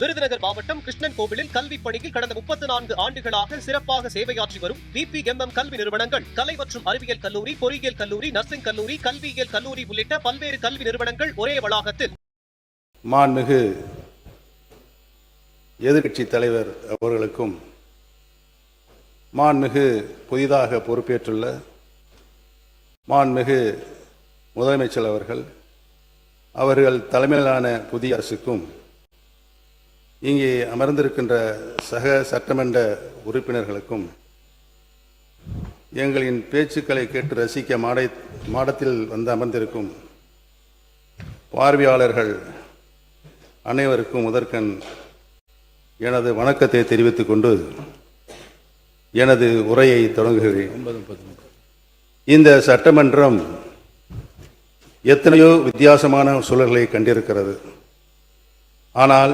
விருதுநகர் மாவட்டம் கிருஷ்ணன் கோவிலில் கல்விப் பணியில் கடந்த 34 ஆண்டுகளாக சிறப்பாக சேவையாற்றி வரும் VPMM கல்வி நிறுவனங்கள், கலை மற்றும் அறிவியல் கல்லூரி, பொறியியல் கல்லூரி, நர்சிங் கல்லூரி, கல்வியியல் கல்லூரி உள்ளிட்ட பல்வேறு கல்வி நிறுவனங்கள் ஒரே வளாகத்தில் மாண்புமிகு எதிர்க்கட்சி தலைவர் அவர்களுக்கும், மாண்புமிகு புதிதாக பொறுப்பேற்றுள்ள மாண்புமிகு முதலமைச்சர் அவர்கள் தலைமையிலான புதிய அரசுக்கும், இங்கே அமர்ந்திருக்கின்ற சக சட்டமன்ற உறுப்பினர்களுக்கும், எங்களின் பேச்சுக்களை கேட்டு ரசிக்க மாடத்தில் வந்து அமர்ந்திருக்கும் பார்வையாளர்கள் அனைவருக்கும் முதற்கண் எனது வணக்கத்தை தெரிவித்துக் கொண்டு எனது உரையை தொடங்குகிறேன். இந்த சட்டமன்றம் எத்தனையோ வித்தியாசமான சூழல்களை கண்டிருக்கிறது. ஆனால்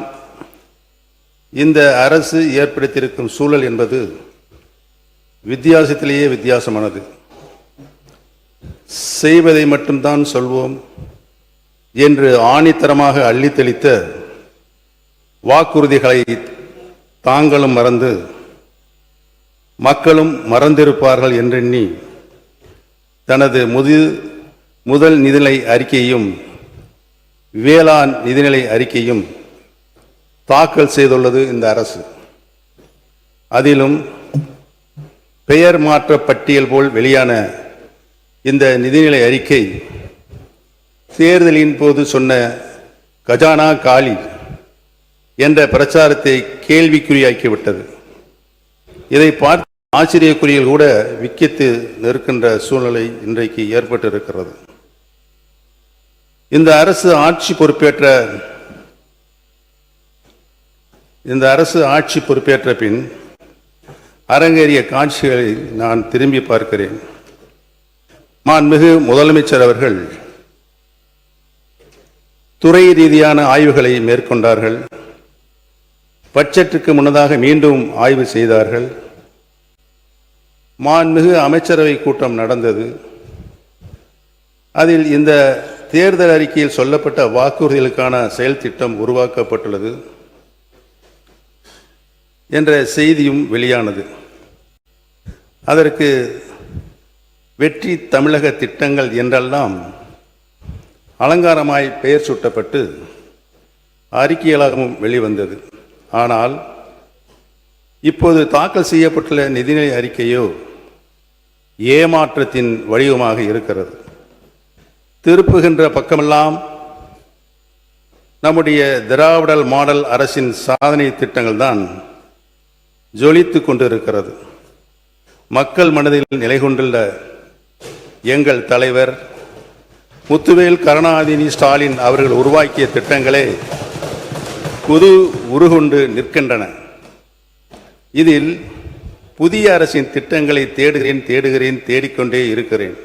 இந்த அரசு ஏற்படுத்தியிருக்கும் சூழல் என்பது வித்தியாசத்திலேயே வித்தியாசமானது. செய்வதை மட்டும்தான் சொல்வோம் என்று ஆணித்தரமாக அள்ளித்தெளித்த வாக்குறுதிகளை தாங்களும் மறந்து மக்களும் மறந்திருப்பார்கள் என்றெண்ணி தனது முதல் நிதிநிலை அறிக்கையும் வேளாண் நிதிநிலை அறிக்கையும் தாக்கல் செய்துள்ளது இந்த அரசு. அதிலும் பெயர் மாற்ற பட்டியல் போல் வெளியான இந்த நிதிநிலை அறிக்கை தேர்தலின் போது சொன்ன கஜானா காலி என்ற பிரச்சாரத்தை கேள்விக்குறியாக்கிவிட்டது. இதை பார்த்து ஆச்சரியக்குறியில் கூட விக்கித்து நிற்கின்ற சூழ்நிலை இன்றைக்கு ஏற்பட்டிருக்கிறது. இந்த அரசு ஆட்சி பொறுப்பேற்ற பின் அரங்கேறிய காட்சிகளை நான் திரும்பி பார்க்கிறேன். மாண்புமிகு முதலமைச்சர் அவர்கள் துறை ரீதியான ஆய்வுகளை மேற்கொண்டார்கள். பட்ஜெட்டுக்கு முன்னதாக மீண்டும் ஆய்வு செய்தார்கள். மாண்புமிகு அமைச்சரவை கூட்டம் நடந்தது. அதில் இந்த தேர்தல் அறிக்கையில் சொல்லப்பட்ட வாக்குறுதிகளுக்கான செயல் திட்டம் உருவாக்கப்பட்டுள்ளது என்ற செய்தியும் வெளியானது. அதற்கு வெற்றி தமிழக திட்டங்கள் என்றெல்லாம் அலங்காரமாய் பெயர் சூட்டப்பட்டு அறிக்கைகளாகவும் வெளிவந்தது. ஆனால் இப்போது தாக்கல் செய்யப்பட்டுள்ள நிதிநிலை அறிக்கையோ ஏமாற்றத்தின் வடிவமாக இருக்கிறது. திருப்புகின்ற பக்கமெல்லாம் நம்முடைய திராவிடல் மாடல் அரசின் சாதனை திட்டங்கள் தான் ஜொலித்துக் கொண்டிருக்கிறது. மக்கள் மனதில் நிலை கொண்டுள்ள எங்கள் தலைவர் முத்துவேல் கருணாநிதி ஸ்டாலின் அவர்கள் உருவாக்கிய திட்டங்களே புது உருகொண்டு நிற்கின்றன. இதில் புதிய அரசின் திட்டங்களை தேடிக்கொண்டே இருக்கிறேன்.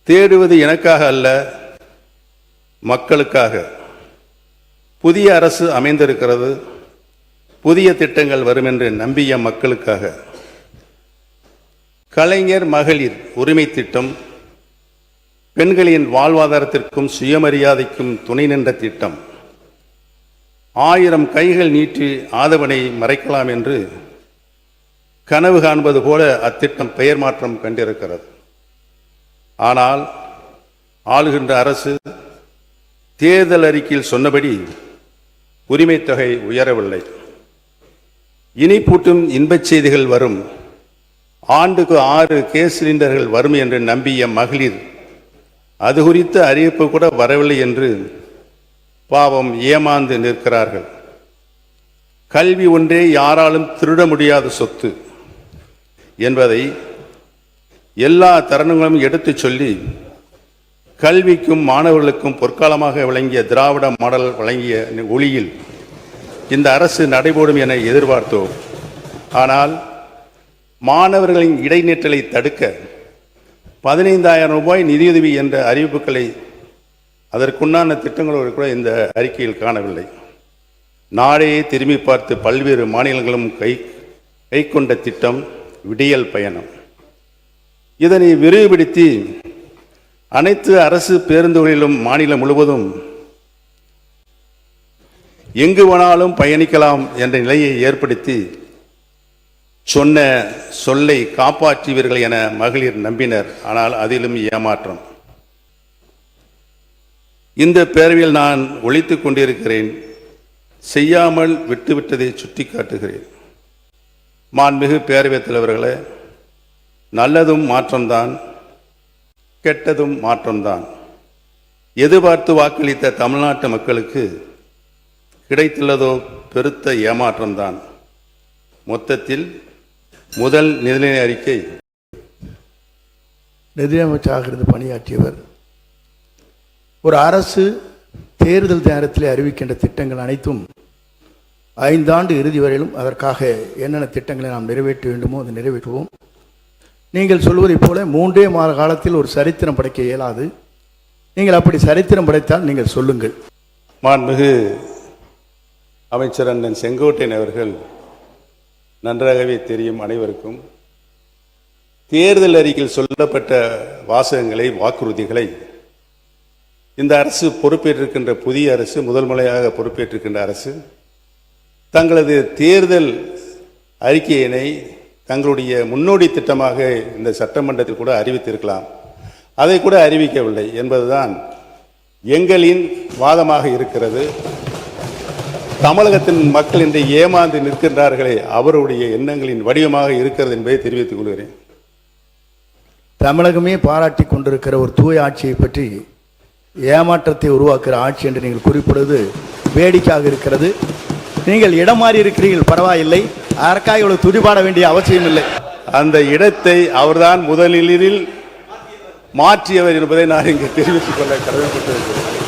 தேடுவது எனக்காக அல்ல, மக்களுக்காக. புதிய அரசு அமைந்திருக்கிறது, புதிய திட்டங்கள் வரும் என்று நம்பிய மக்களுக்காக. கலைஞர் மகளிர் உரிமை திட்டம் பெண்களின் வாழ்வாதாரத்திற்கும் சுயமரியாதைக்கும் துணை நின்ற திட்டம். 1000 கைகள் நீட்டி ஆதவனை மறைக்கலாம் என்று கனவு காண்பது போல அத்திட்டம் பெயர் மாற்றம் கண்டிருக்கிறது. ஆனால் ஆளுகின்ற அரசு தேர்தல் அறிக்கையில் சொன்னபடி உரிமை தொகை உயரவில்லை. இனிப்பூட்டும் இன்பச் செய்திகள் வரும், ஆண்டுக்கு 6 கேஸ் சிலிண்டர்கள் வரும் என்று நம்பிய மகளிர் அது குறித்த அறிவிப்பு கூட வரவில்லை என்று பாவம் ஏமாந்து நிற்கிறார்கள். கல்வி ஒன்றே யாராலும் திருட முடியாத சொத்து என்பதை எல்லா தருணங்களும் எடுத்துச் சொல்லி கல்விக்கும் மாணவர்களுக்கும் பொற்காலமாக விளங்கிய திராவிட மாடல் வழங்கிய ஒளியில் இந்த அரசு நடைபோடும் என எதிர்பார்த்தோம். ஆனால் மாணவர்களின் இடைநிற்றலை தடுக்க 15,000 ரூபாய் நிதியுதவி என்ற அறிவிப்புகளை, அதற்குண்டான திட்டங்களோடு கூட இந்த அறிக்கையில் காணவில்லை. நாடே திரும்பி பார்த்து பல்வேறு மாநிலங்களும் கை கொண்ட திட்டம் விடியல் பயணம். இதனை விரிவுபடுத்தி அனைத்து அரசு பேருந்துகளிலும் மாநிலம் முழுவதும் எங்கு வேணாலும் பயணிக்கலாம் என்ற நிலையை ஏற்படுத்தி சொன்ன சொல்லை காப்பாற்றுவீர்கள் என மகளிர் நம்பினர். ஆனால் அதிலும் ஏமாற்றம். இந்த பேரவையில் நான் ஒலித்துக் கொண்டிருக்கிறேன். செய்யாமல் விட்டுவிட்டதை சுட்டி காட்டுகிறேன். மாண்புமிகு பேரவைத் தலைவர்களே, நல்லதும் மாற்றம்தான், கெட்டதும் மாற்றம்தான். எதிர்பார்த்து வாக்களித்த தமிழ்நாட்டு மக்களுக்கு கிடைத்துள்ளதோ பெருத்த ஏமாற்றம்தான். மொத்தத்தில் முதல் நிதிநிலை அறிக்கை நிதியமைச்சராக இருந்து பணியாற்றியவர் ஒரு அரசு தேர்தல் நேரத்தில் அறிவிக்கின்ற திட்டங்கள் அனைத்தும் 5 ஆண்டு இறுதி வரையிலும் அதற்காக என்னென்ன திட்டங்களை நாம் நிறைவேற்ற வேண்டுமோ அதை நிறைவேற்றுவோம். நீங்கள் சொல்வதைப் போல 3 மாத காலத்தில் ஒரு சரித்திரம் படைக்க இயலாது. நீங்கள் அப்படி சரித்திரம் படைத்தால் நீங்கள் சொல்லுங்கள். மாண்புமிகு அமைச்சர் அண்ணன் செங்கோட்டையன் அவர்கள் நன்றாகவே தெரியும் அனைவருக்கும். தேர்தல் அறிக்கையில் சொல்லப்பட்ட வாசகங்களை, வாக்குறுதிகளை இந்த அரசு பொறுப்பேற்றிருக்கின்ற புதிய அரசு, முதல் முறையாக பொறுப்பேற்றிருக்கின்ற அரசு தங்களது தேர்தல் அறிக்கையினை தங்களுடைய முன்னோடி திட்டமாக இந்த சட்டமன்றத்தில் கூட அறிவித்திருக்கலாம். அதை கூட அறிவிக்கவில்லை என்பதுதான் எங்களின் வாதமாக இருக்கிறது. தமிழகத்தின் மக்கள் இன்று ஏமாந்து நிற்கின்றார்களே, அவருடைய எண்ணங்களின் வடிவமாக இருக்கிறது என்பதை தெரிவித்துக் கொள்கிறேன். தமிழகமே பாராட்டி கொண்டிருக்கிற ஒரு தூய ஆட்சியை பற்றி ஏமாற்றத்தை உருவாக்குகிற ஆட்சி என்று நீங்கள் குறிப்பிடுவது வேடிக்கையாக இருக்கிறது. நீங்கள் இடம் மாறி இருக்கிறீர்கள், பரவாயில்லை. அதற்காக இவ்வளவு துதிபாட வேண்டிய அவசியம் இல்லை. அந்த இடத்தை அவர்தான் முதலில் மாற்றியவர் என்பதை நான் இங்கு தெரிவித்துக் கொள்ள கடமைப்பட்டிருக்கிறேன்.